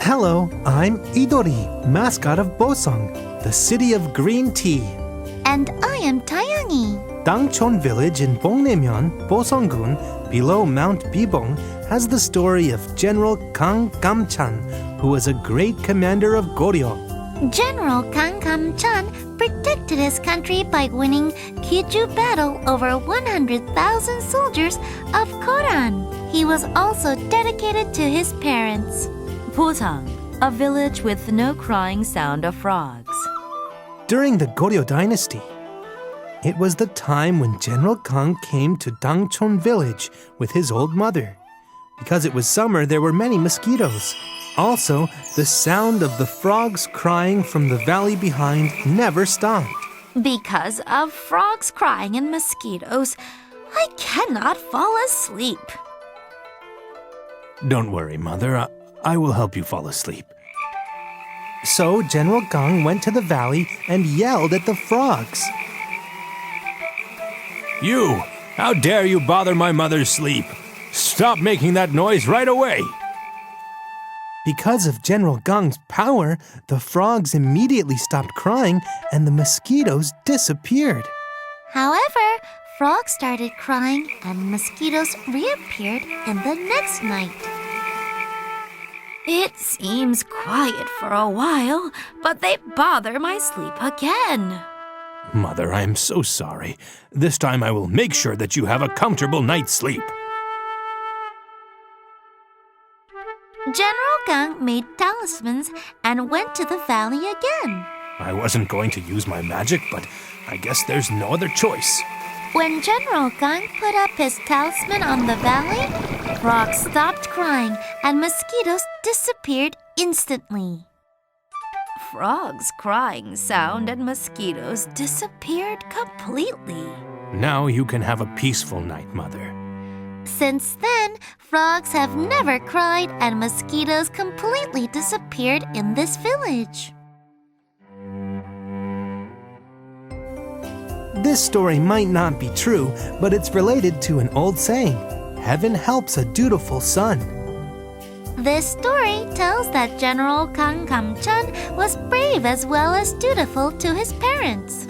Hello, I'm Idori, mascot of Bosong, the city of green tea. And I am Taeyoung. Dangcheon village in Bongnaemyeon, Boseong-gun, below Mount Bibong, has the story of General Kang Kam-chan, who was a great commander of Goryeo. General Kang Kam-chan protected his country by winning Kiju battle over 100,000 soldiers of Koran. He was also dedicated to his parents. Bosong, a village with no crying sound of frogs. During the Goryeo dynasty, it was the time when General Kang came to Dangcheon village with his old mother. Because it was summer, there were many mosquitoes. Also, the sound of the frogs crying from the valley behind never stopped. Because of frogs crying and mosquitoes, I cannot fall asleep. Don't worry, Mother. I will help you fall asleep. So General Kang went to the valley and yelled at the frogs. You! How dare you bother my mother's sleep? Stop making that noise right away! Because of General Kang's power, the frogs immediately stopped crying and the mosquitoes disappeared. However, frogs started crying and mosquitoes reappeared in the next night. It seems quiet for a while, but they bother my sleep again. Mother, I am so sorry. This time I will make sure that you have a comfortable night's sleep. General Kang made talismans and went to the valley again. I wasn't going to use my magic, but I guess there's no other choice. When General Kang put up his talisman on the valley, frogs stopped crying and mosquitoes disappeared instantly. Frogs' crying sound and mosquitoes disappeared completely. Now you can have a peaceful night, Mother. Since then, frogs have never cried and mosquitoes completely disappeared in this village. This story might not be true, but it's related to an old saying, "Heaven helps a dutiful son." This story tells that General Kang Kam-chan was brave as well as dutiful to his parents.